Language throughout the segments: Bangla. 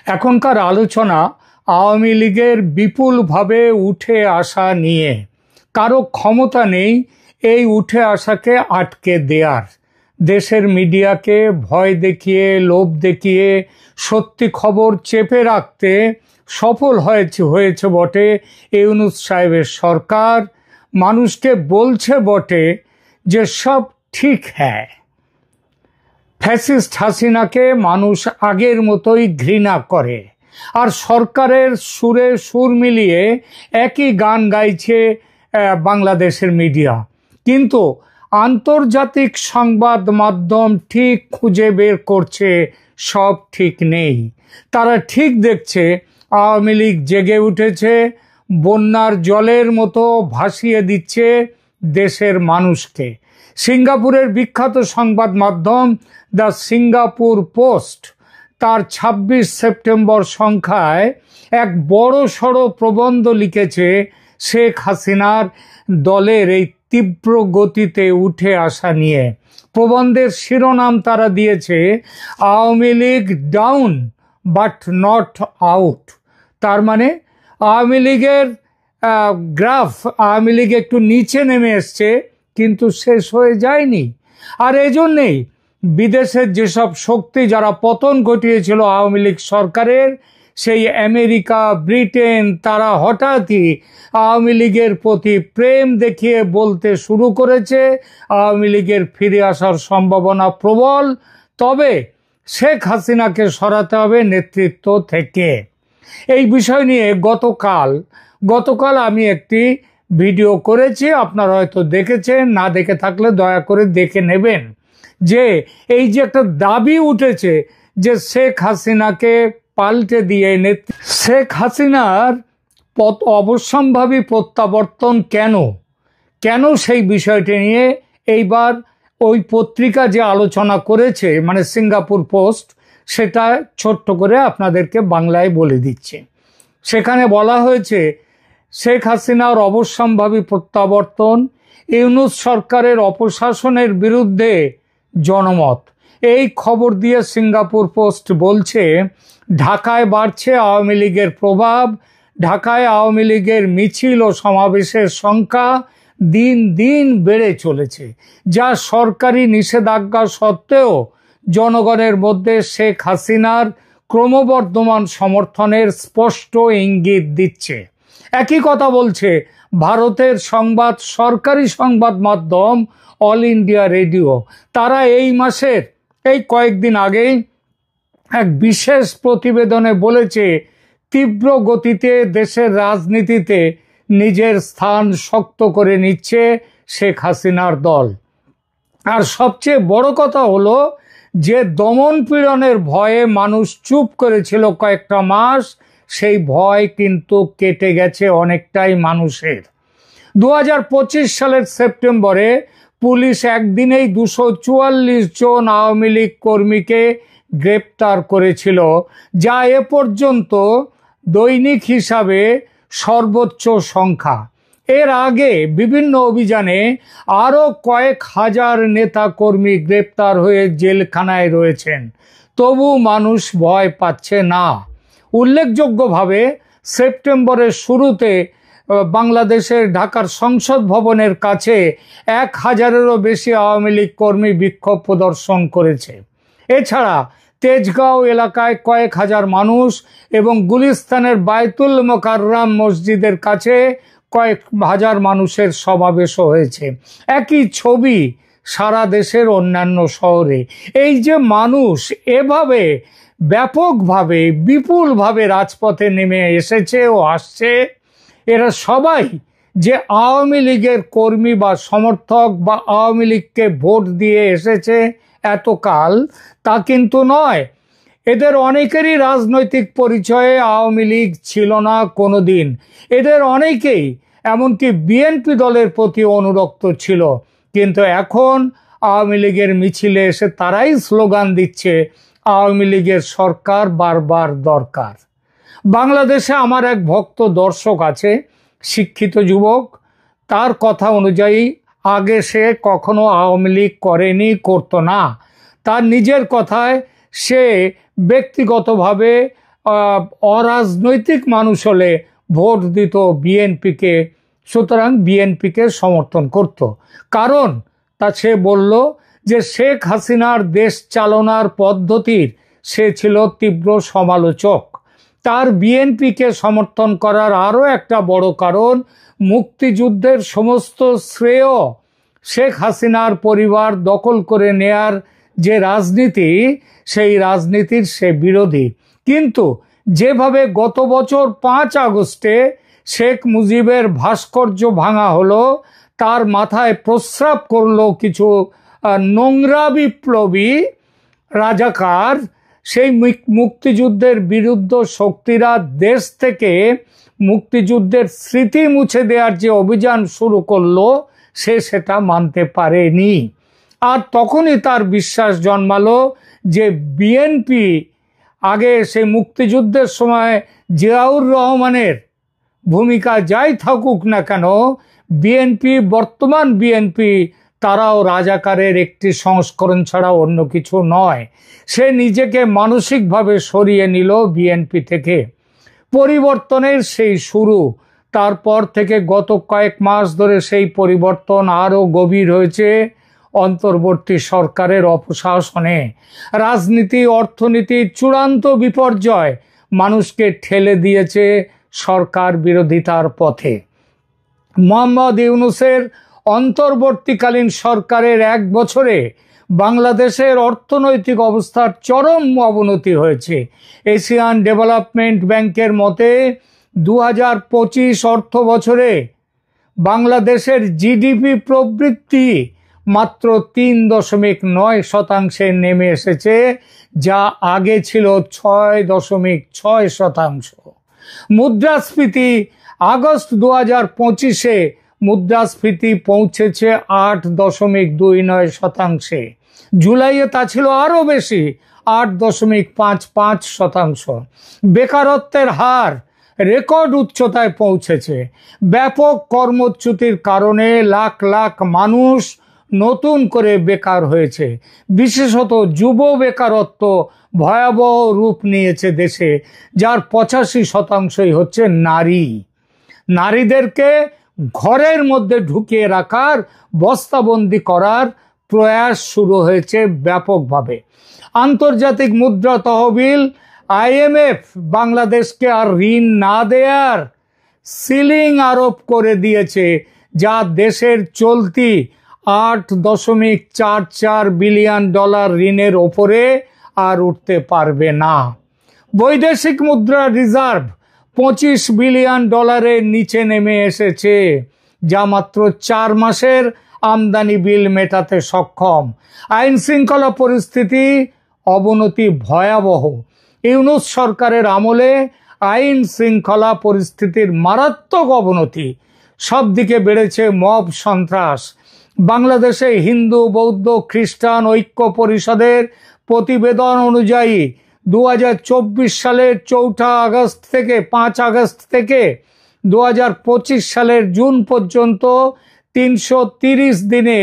এখনকার আলোচনা আওয়ামী লীগের বিপুলভাবে উঠে আসা নিয়ে। কারো ক্ষমতা নেই এই উঠে আসাকে আটকে দেয়ার। দেশের মিডিয়াকে ভয় দেখিয়ে, লোভ দেখিয়ে সত্যি খবর চেপে রাখতে সফল হয়েছে বটে ইউনূস সাহেবের সরকার। মানুষকে বলছে বটে যে সব ঠিক হ্যায়। ফ্যাসিস্ট হাসিনাকে মানুষ আগের মতোই ঘৃণা করে, আর সরকারের সুরে সুর মিলিয়ে একই গান গাইছে বাংলাদেশের মিডিয়া। কিন্তু আন্তর্জাতিক সংবাদ মাধ্যম ঠিক খুঁজে বের করছে সব ঠিক নেই। তারা ঠিক দেখছে আওয়ামী লীগ জেগে উঠেছে, বন্যার জলের মতো ভাসিয়ে দিচ্ছে দেশের মানুষকে। সিঙ্গাপুরের বিখ্যাত সংবাদ মাধ্যম দ্য সিঙ্গাপুর পোস্ট তার ২৬ সেপ্টেম্বর সংখ্যায় এক বড় সড়ো প্রবন্ধ লিখেছে শেখ হাসিনার দলের এই তীব্র গতিতে উঠে আসা নিয়ে। প্রবন্ধের শিরোনাম তারা দিয়েছে Awami League down but not out. তার মানে আওয়ামী লীগের গ্রাফ, আওয়ামী লীগ একটু নিচে নেমে এসছে কিন্তু শেষ হয়ে যায়নি। আর এজন্যেই বিদেশের যেসব শক্তি যারা পতন ঘটিয়েছিল আওয়ামী লীগ সরকারের, সেই আমেরিকা, ব্রিটেন, তারা হঠাৎই আওয়ামী লীগের প্রতি প্রেম দেখিয়ে বলতে শুরু করেছে আওয়ামী লীগের ফিরে আসার সম্ভাবনা প্রবল, তবে শেখ হাসিনাকে সরাতে হবে নেতৃত্ব থেকে। এই বিষয় নিয়ে গতকাল আমি একটি ভিডিও করেছি, আপনারা হয়তো দেখেছেন, না দেখে থাকলে দয়া করে দেখে নেবেন। যে এই যে একটা দাবি উঠেছে যে শেখ হাসিনাকে পাল্টে দিয়ে শেখ হাসিনার অবশ্যম্ভাবী প্রত্যাবর্তন কেন সেই বিষয়টি নিয়ে এইবার ওই পত্রিকা যে আলোচনা করেছে, মানে সিঙ্গাপুর পোস্ট, সেটা ছোট্ট করে আপনাদেরকে বাংলায় বলে দিচ্ছে। সেখানে বলা হয়েছে শেখ হাসিনার অবশ্যম্ভাবী প্রত্যাবর্তন, ইউনূস সরকারের অপশাসনের বিরুদ্ধে জনমত। এই খবর দিয়ে সিঙ্গাপুর পোস্ট বলছে ঢাকায় বাড়ছে আওয়ামী লীগের প্রভাব, ঢাকায় আওয়ামী লীগের মিছিল ও সমাবেশের সংখ্যা দিন দিন বেড়ে চলেছে, যা সরকারি নিষেধাজ্ঞা সত্ত্বেও জনগণের মধ্যে শেখ হাসিনার ক্রমবর্ধমান সমর্থনের স্পষ্ট ইঙ্গিত দিচ্ছে। একই কথা বলছে ভারতের সরকারি সংবাদ মাধ্যম অল ইন্ডিয়া রেডিও। তারা এই মাসের কয়েকদিন আগেই এক বিশেষ প্রতিবেদনে বলেছে তীব্র গতিতে দেশের রাজনীতিতে নিজের স্থান শক্ত করে নিচ্ছে শেখ হাসিনার দল। আর সবচেয়ে বড় কথা হলো যে দমন পীড়নের ভয়ে মানুষ চুপ করেছিল কয়েকটা মাস, সেই ভয় কিন্তু কেটে গেছে অনেকটাই মানুষের। ২০২৫ সালের সেপ্টেম্বরে পুলিশ একদিনেই ২৪৪ জন আওয়ামী লীগ কর্মীকে গ্রেপ্তার করেছিল, যা এ পর্যন্ত দৈনিক হিসাবে সর্বোচ্চ সংখ্যা। এর আগে বিভিন্ন অভিযানে আরও কয়েক হাজার নেতা কর্মী গ্রেপ্তার হয়ে জেলখানায় রয়েছেন, তবু মানুষ ভয় পাচ্ছে না। উল্লেখযোগ্যভাবে সেপ্টেম্বরের শুরুতে বাংলাদেশের ঢাকার সংসদ ভবনের কাছে ১,০০০-এরও বেশি আওয়ামী লীগ কর্মী বিক্ষোভ প্রদর্শন করেছে। এছাড়া তেজগাঁও এলাকায় কয়েক হাজার মানুষ এবং গুলিস্তানের বায়তুল মোকাররম মসজিদের কাছে কয়েক হাজার মানুষের সমাবেশও হয়েছে। একই ছবি সারা দেশের অন্যান্য শহরে। এই যে মানুষ এভাবে ব্যাপকভাবে বিপুলভাবে রাজপথে নেমে এসেছে ও আসছে, এরা সবাই যে আওয়ামী লীগের কর্মী বা সমর্থক বা আওয়ামী লীগকে ভোট দিয়ে এসেছে এতকাল, তা কিন্তু নয়। এদের অনেকেরই রাজনৈতিক পরিচয়ে আওয়ামী লীগ ছিল না কোনোদিন। এদের অনেকেই এমনকি বিএনপি দলের প্রতি অনুরক্ত ছিল, কিন্তু এখন আওয়ামী লীগের মিছিলে এসে তারাই স্লোগান দিচ্ছে আওয়ামী লীগের সরকার বারবার দরকার। বাংলাদেশে আমার এক ভক্ত দর্শক আছে, শিক্ষিত যুবক। তার কথা অনুযায়ী আগে সে কখনো আওয়ামী লীগ করেনি, করতো না। তার নিজের কথায় সে ব্যক্তিগতভাবে অরাজনৈতিক মানুষ হলে ভোট দিত বিএনপিকে, সুতরাং বিএনপিকে সমর্থন করত। কারণ সে বলল যে শেখ হাসিনার দেশ চালনার পদ্ধতির সে ছিল তীব্র সমালোচক। তার বিএনপিকে সমর্থন করার আরও একটা বড় কারণ, মুক্তিযুদ্ধের সমস্ত শ্রেয় শেখ হাসিনার পরিবার দখল করে নেয়ার যে রাজনীতি, সেই রাজনীতির সে বিরোধী। কিন্তু যেভাবে গত বছর 5 আগস্টে শেখ মুজিবের ভাস্কর্য ভাঙা হলো, তার মাথায় প্রস্রাব করলো কিছু নোংরা বিপ্লবী রাজাকার, সেই মুক্তিযুদ্ধের বিরুদ্ধ শক্তিরা দেশ থেকে মুক্তিযুদ্ধের স্মৃতি মুছে দেওয়ার যে অভিযান শুরু করলো, সে সেটা মানতে পারেনি। আর তখনই তার বিশ্বাস জন্মালো যে বিএনপি আগে সেই মুক্তিযুদ্ধের সময় জিয়াউর রহমানের ভূমিকা যাই থাকুক না কেন, বিএনপি, বর্তমান বিএনপি, তারাও রাজাকারের একটি সংস্করণ ছাড়া অন্য কিছু নয়। সে নিজেকে মানসিকভাবে সরিয়ে নিল বিএনপি থেকে। পরিবর্তনের সেই শুরু, তারপর থেকে গত কয়েক মাস ধরে সেই পরিবর্তন আরও গভীর হয়েছে অন্তর্বর্তী সরকারের অপশাসনে। রাজনীতি, অর্থনীতির চূড়ান্ত বিপর্যয় মানুষকে ঠেলে দিয়েছে সরকার বিরোধিতার পথে। মোহাম্মদ ইউনূসের অন্তর্বর্তীকালীন সরকারের 1 বছরে বাংলাদেশের অর্থনৈতিক অবস্থার চরম অবনতি হয়েছে। এশিয়ান ডেভেলপমেন্ট ব্যাংকের মতে 2025 অর্থ বছরে বাংলাদেশের জিডিপি প্রবৃদ্ধি মাত্র 3.9% নেমে এসেছে, যা আগে ছিল 6.6%। মুদ্রাস্ফীতি আগস্ট 2025-এ মুদ্রাস্ফীতি পৌঁছেছে 8.29%। জুলাইয়ে তা ছিল আরও বেশি, 8.55%। বেকারত্বের হার রেকর্ড উচ্চতায় পৌঁছেছে। ব্যাপক কর্মচ্যুতির কারণে লাখ লাখ মানুষ নতুন করে বেকার হয়েছে। বিশেষত যুব বেকারত্ব ভয়াবহ রূপ নিয়েছে দেশে, যার 85%ই হচ্ছে নারী। নারীদেরকে ঘরের মধ্যে ঢুকিয়ে রাখার, বস্তাবন্দি করার প্রয়াস শুরু হয়েছে ব্যাপকভাবে। আন্তর্জাতিক মুদ্রা তহবিল IMF বাংলাদেশকে আর ঋণ না দেয়ার সিলিং আরোপ করে দিয়েছে, যা দেশের চলতি $8.44 বিলিয়ন ঋণের ওপরে আর উঠতে পারবে না। বৈদেশিক মুদ্রা রিজার্ভ $25 বিলিয়ন নিচে নেমে এসেছে, যা মাত্র 4 মাসের আমদানি বিল মেটাতে সক্ষম। আইন শৃঙ্খলা পরিস্থিতি অবনতি ভয়াবহ। ইউনূস সরকারের আমলে আইন শৃঙ্খলা পরিস্থিতির মারাত্মক অবনতি। সব দিকে বেড়েছে মব সন্ত্রাস। বাংলাদেশে হিন্দু, বৌদ্ধ, খ্রিস্টান ঐক্য পরিষদের প্রতিবেদন অনুযায়ী 2024 সালের 4 আগস্ট থেকে 5 আগস্ট থেকে 2025 সালের জুন পর্যন্ত 330 দিনে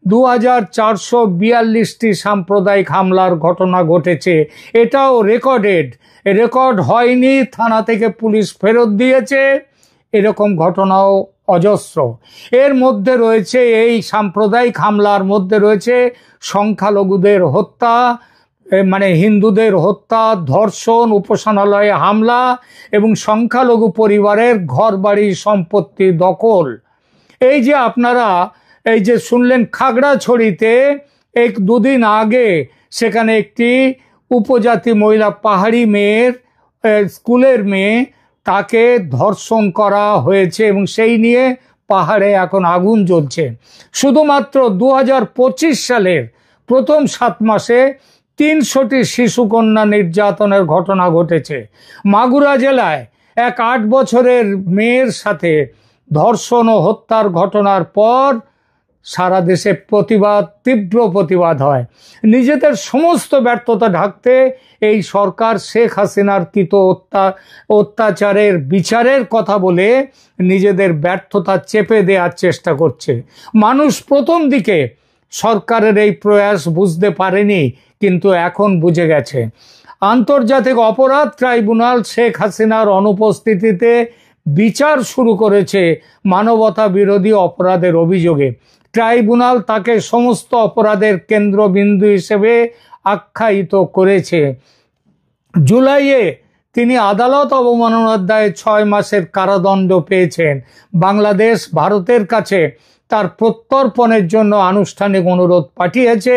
2442টি সাম্প্রদায়িক হামলার ঘটনা ঘটেছে। এটাও রেকর্ড হয়নি, থানা থেকে পুলিশ ফেরত দিয়েছে, এরকম ঘটনাও অজস্র। এর মধ্যে রয়েছে, এই সাম্প্রদায়িক হামলার মধ্যে রয়েছে সংখ্যালঘুদের হত্যা, মানে হিন্দুদের হত্যা, ধর্ষণ, উপাসনালয়ে হামলা এবং সংখ্যালঘু পরিবারের ঘরবাড়ি সম্পত্তি দখল। এই যে আপনারা এই যে শুনলেন খাগড়াছড়িতে 1-2 দিন আগে সেখানে একটি উপজাতি মহিলা, পাহাড়ি মেয়ের, স্কুলের মেয়ে, তাকে ধর্ষণ করা হয়েছে এবং সেই নিয়ে পাহাড়ে এখন আগুন জ্বলছে। শুধুমাত্র 2025 সালের প্রথম 7 মাসে 300টি শিশুকন্যা নির্যাতনের ঘটনা ঘটেছে। মাগুরা জেলায় এক 8 বছরের মেয়ের সাথে ধর্ষণ ও হত্যার ঘটনার পর সারা দেশে তীব্র প্রতিবাদ হয়। নিজেদের সমস্ত ব্যর্থতা ঢাকতে এই সরকার শেখ হাসিনার কৃত অত্যাচারের বিচারের কথা বলে নিজেদের ব্যর্থতা চেপে দেওয়ার চেষ্টা করছে। মানুষ প্রথম দিকে সরকারের এই প্রয়াস বুঝতে পারেনি, কিন্তু এখন বুঝে গেছে। আন্তর্জাতিক অপরাধ ট্রাইব্যুনাল শেখ হাসিনার অনুপস্থিতিতে বিচার শুরু করেছে মানবতা বিরোধী অপরাধের অভিযোগে। ট্রাইব্যুনাল তাকে সমস্ত অপরাধের কেন্দ্রবিন্দু হিসেবে আখ্যায়িত করেছে। জুলাইয়ে তিনি আদালত অবমাননার দায়ে 6 মাসের কারাদণ্ড পেয়েছেন। বাংলাদেশ ভারতের কাছে তার প্রত্যর্পণের জন্য আনুষ্ঠানিক অনুরোধ পাঠিয়েছে,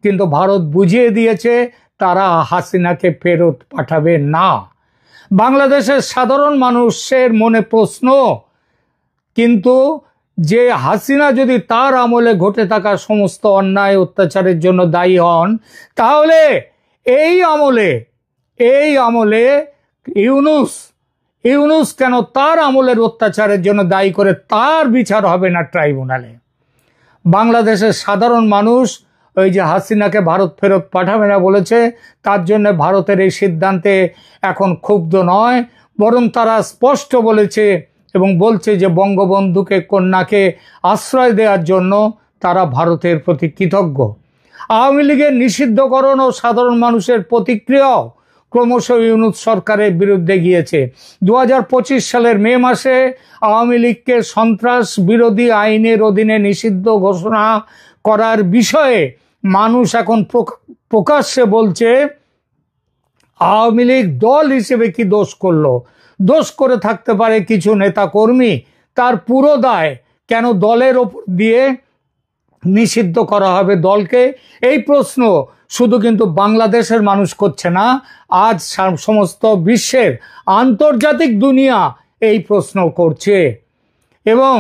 কিন্তু ভারত বুঝিয়ে দিয়েছে তারা হাসিনাকে ফেরত পাঠাবে না। বাংলাদেশের সাধারণ মানুষের মনে প্রশ্ন, কিন্তু যে হাসিনা যদি তার আমলে ঘটে থাকা সমস্ত অন্যায় অত্যাচারের জন্য দায়ী হন, তাহলে এই আমলে ইউনূস কেন তার আমলের অত্যাচারের জন্য দায়ী করে তার বিচার হবে না ট্রাইব্যুনালে? বাংলাদেশের সাধারণ মানুষ ওই যে হাসিনাকে ভারত ফেরত পাঠাবে না বলেছে, তার জন্য ভারতের এই সিদ্ধান্তে এখন ক্ষুব্ধ নয়, বরং তারা স্পষ্ট বলেছে এবং বলছে যে বঙ্গবন্ধুকে কন্যাকে আশ্রয় দেওয়ার জন্য তারা ভারতের প্রতি কৃতজ্ঞ। আওয়ামী লীগের নিষিদ্ধকরণ ও সাধারণ মানুষের প্রতিক্রিয়াও ক্রমশ ইউনূস সরকারের বিরুদ্ধে গিয়েছে। 2025 সালের মে মাসে আওয়ামী লীগকে সন্ত্রাস বিরোধী আইনের অধীনে নিষিদ্ধ ঘোষণা করার বিষয়ে মানুষ এখন প্রকাশ্যে বলছে, আওয়ামী লীগ দল হিসেবে কি দোষ করলো? দোষ করে থাকতে পারে কিছু নেতা কর্মী, তার পুরো দায় কেন দলের ওপর দিয়ে নিষিদ্ধ করা হবে দলকে? এই প্রশ্ন শুধু কিন্তু বাংলাদেশের মানুষ করছে না, আজ সমস্ত বিশ্বের আন্তর্জাতিক দুনিয়া এই প্রশ্ন করছে। এবং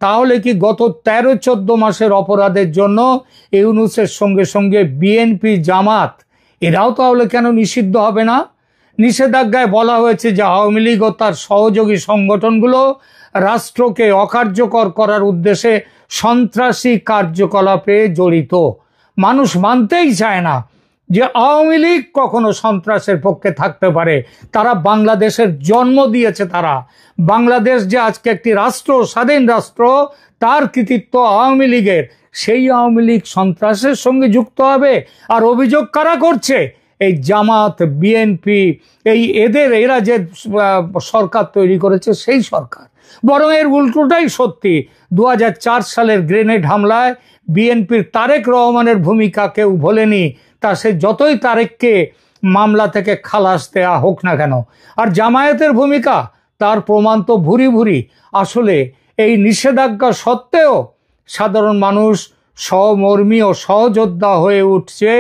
তাহলে কি গত 13-14 মাসের অপরাধের জন্য ইউনূসের সঙ্গে সঙ্গে বিএনপি, জামাত এরাও তাহলে কেন নিষিদ্ধ হবে না? নিষেধাজ্ঞায় বলা হয়েছে যে আওয়ামী লীগ ও তার সহযোগী সংগঠনগুলো রাষ্ট্রকে অকার্যকর করার উদ্দেশ্যে সন্ত্রাসী কার্যকলাপে জড়িত। মানুষ মানতেই চায় না যে আওয়ামী লীগ কখনো সন্ত্রাসের পক্ষে থাকতে পারে। তারা বাংলাদেশের জন্ম দিয়েছে, তারা বাংলাদেশ যে আজকে একটি রাষ্ট্র, স্বাধীন রাষ্ট্র, তার কৃতিত্ব আওয়ামী লীগের। সেই আওয়ামী লীগ সন্ত্রাসের সঙ্গে যুক্ত হবে? আর অভিযোগ কারা করছে? এই জামাত, বিএনপি, এরা যে সরকার তৈরি করেছে সেই সরকার। বরং এর উল্টোটাই সত্যি। 2004 সালের গ্রেনেড হামলায় বিএনপির তারেক রহমানের ভূমিকা কেউ ভোলেনি, তা সে যতই তারেককে মামলা থেকে খালাস দেয়া হোক না কেন। আর জামায়াতের ভূমিকা, তার প্রমাণ তো ভুরি ভুরি। আসলে এই নিষেধাজ্ঞা সত্ত্বেও সাধারণ মানুষ সহমর্মী ও সহযোদ্ধা হয়ে উঠছে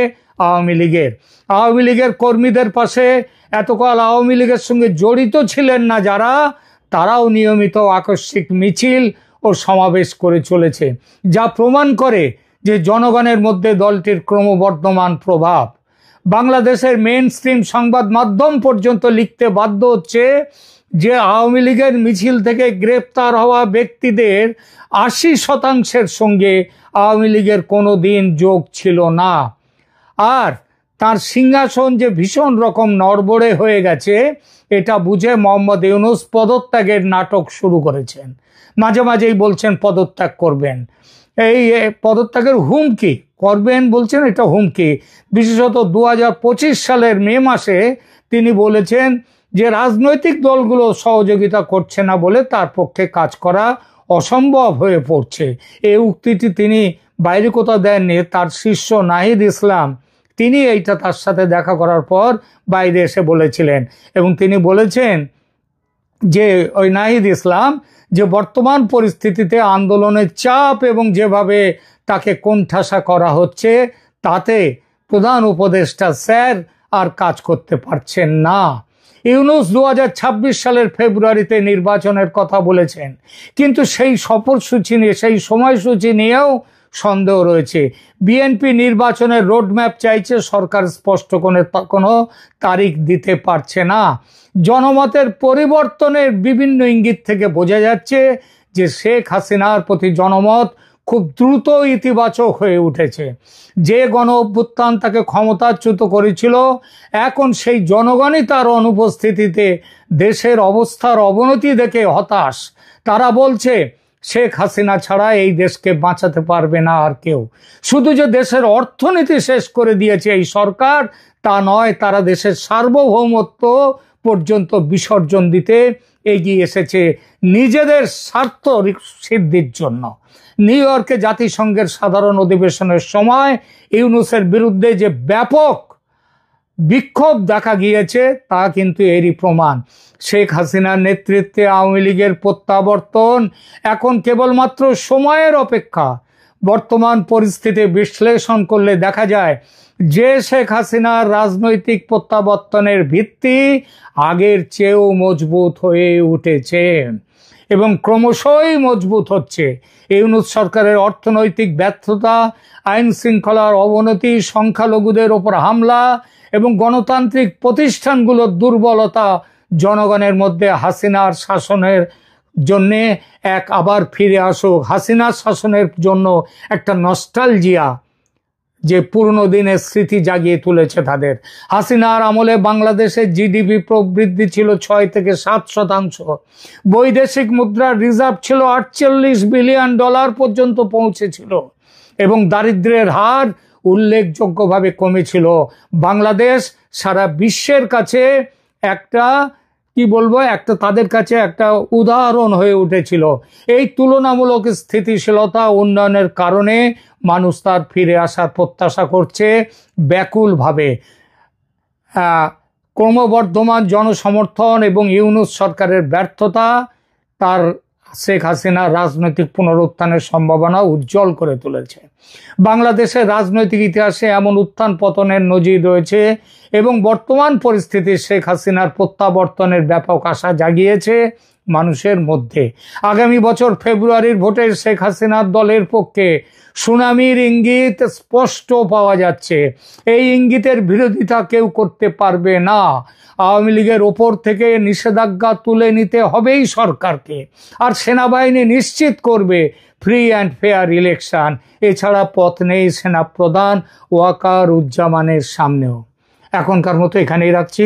আওয়ামী লীগের। আওয়ামী লীগের কর্মীদের পাশে এতকাল আওয়ামী লীগের সঙ্গে জড়িত ছিলেন না যারা, তারাও নিয়মিত আকস্মিক মিছিল ও সমাবেশ করে চলেছে, যা প্রমাণ করে যে জনগণের মধ্যে দলটির ক্রমবর্ধমান প্রভাব। বাংলাদেশের মেইন স্ট্রিম সংবাদ মাধ্যম পর্যন্ত লিখতে বাধ্য হচ্ছে যে আওয়ামী লীগের মিছিল থেকে গ্রেপ্তার হওয়া ব্যক্তিদের 80% সঙ্গে আওয়ামী লীগের কোনো দিন যোগ ছিল না। আর তার সিংহাসন যে ভীষণ রকম নড়বড়ে হয়ে গেছে, এটা বুঝে মোহাম্মদ ইউনূস পদত্যাগের নাটক শুরু করেছেন। মাঝে মাঝেই বলছেন পদত্যাগ করবেন, এই পদত্যাগের হুমকি করবেন বলছেন, এটা হুমকি। বিশেষত 2025 সালের মে মাসে তিনি বলেছেন যে রাজনৈতিক দলগুলো সহযোগিতা করছে না বলে তার পক্ষে কাজ করা অসম্ভব হয়ে পড়ছে। এই উক্তিটি তিনি বাইরে কোথাও দেননি, তার শিষ্য নাহিদ ইসলাম তিনি এইটা তার সাথে দেখা করার পর বাইরে এসে বলেছিলেন। এবং তিনি বলেছেন যে ওই নাহিদ ইসলাম যে বর্তমান পরিস্থিতিতে আন্দোলনের চাপ এবং যেভাবে তাকে কোণঠাসা করা হচ্ছে, তাতে প্রধান উপদেষ্টা স্যার আর কাজ করতে পারছেন না। ইউনূস 2026 সালের ফেব্রুয়ারিতে নির্বাচনের কথা বলেছেন, কিন্তু সেই সফরসূচি নিয়ে, সেই সময়সূচি নিয়েও সন্দেহ রয়েছে। বিএনপি নির্বাচনের রোডম্যাপ চাইছে, সরকার স্পষ্ট কোনো তারিখ দিতে পারছে না। জনমতের পরিবর্তনের বিভিন্ন ইঙ্গিত থেকে বোঝা যাচ্ছে যে শেখ হাসিনার প্রতি জনমত খুব দ্রুত ইতিবাচক হয়ে উঠেছে। যে গণ অভ্যুত্থান তাকে ক্ষমতাচ্যুত করেছিল, এখন সেই জনগণই তার অনুপস্থিতিতে দেশের অবস্থার অবনতি দেখে হতাশ। তারা বলছে শেখ হাসিনা ছাড়া এই দেশকে বাঁচাতে পারবে না আর কেউ। শুধু যে দেশের অর্থনীতি শেষ করে দিয়েছে এই সরকার তা নয়, তারা দেশের সার্বভৌমত্ব পর্যন্ত বিসর্জন দিতে এগিয়ে এসেছে নিজেদের স্বার্থ সিদ্ধির জন্য। নিউ ইয়র্কে জাতিসংঘের সাধারণ অধিবেশনের সময় ইউনূসের বিরুদ্ধে যে ব্যাপক বিক্ষোভ দেখা গিয়েছে তা কিন্তু এরই প্রমাণ। শেখ হাসিনার নেতৃত্বে আওয়ামী লীগের প্রত্যাবর্তন এখন কেবলমাত্র সময়ের অপেক্ষা। বর্তমান পরিস্থিতি বিশ্লেষণ করলে দেখা যায় যে শেখ হাসিনার রাজনৈতিক প্রত্যাবর্তনের ভিত্তি আগের চেয়েও মজবুত হয়ে উঠেছে এবং ক্রমশই মজবুত হচ্ছে। ইউনূস সরকারের অর্থনৈতিক ব্যর্থতা, আইন শৃঙ্খলার অবনতি, সংখ্যালঘুদের ওপর হামলা এবং গণতান্ত্রিক প্রতিষ্ঠানগুলোর দুর্বলতা জনগণের মধ্যে হাসিনার শাসনের জন্যে আবার ফিরে আসুক, হাসিনার শাসনের জন্য একটা নস্টালজিয়া, যে পুরনো দিনের স্মৃতি জাগিয়ে তুলেছে তাদের। হাসিনার আমলে বাংলাদেশের জিডিপি প্রবৃদ্ধি ছিল 6 থেকে 7%, বৈদেশিক মুদ্রার রিজার্ভ ছিল $48 বিলিয়ন পর্যন্ত পৌঁছেছিল এবং দারিদ্র্যের হার উল্লেখযোগ্যভাবে কমেছিল। বাংলাদেশ সারা বিশ্বের কাছে একটা তাদের কাছে একটা উদাহরণ হয়ে উঠেছিল। এই তুলনামূলক স্থিতিশীলতা উন্নয়নের কারণে মানুষ তার ফিরে আসার প্রত্যাশা করছে ব্যাকুলভাবে। ক্রমবর্ধমান জনসমর্থন এবং ইউনূস সরকারের ব্যর্থতা তার শেখ হাসিনার রাজনৈতিক পুনরুত্থানের সম্ভাবনা উজ্জ্বল করে তুলেছে। বাংলাদেশের রাজনৈতিক ইতিহাসে এমন উত্থান পতনের নজির রয়েছে এবং বর্তমান পরিস্থিতি শেখ হাসিনার প্রত্যাবর্তনের ব্যাপক আশা জাগিয়েছে মানুষের মধ্যে। আগামী বছর ফেব্রুয়ারির ভোটে শেখ হাসিনার দলের পক্ষে সুনামির ইঙ্গিত স্পষ্ট পাওয়া যাচ্ছে। এই ইঙ্গিতের বিরোধিতা কেউ করতে পারবে না। আওয়ামী লীগের ওপর থেকে নিষেধাজ্ঞা তুলে নিতে হবেই সরকারকে, আর সেনাবাহিনী নিশ্চিত করবে ফ্রি অ্যান্ড ফেয়ার ইলেকশন। এছাড়া পথ নেই সেনাপ্রধান ওয়াকার উজ্জামানের সামনেও। এখনকার মতো এখানেই রাখছি।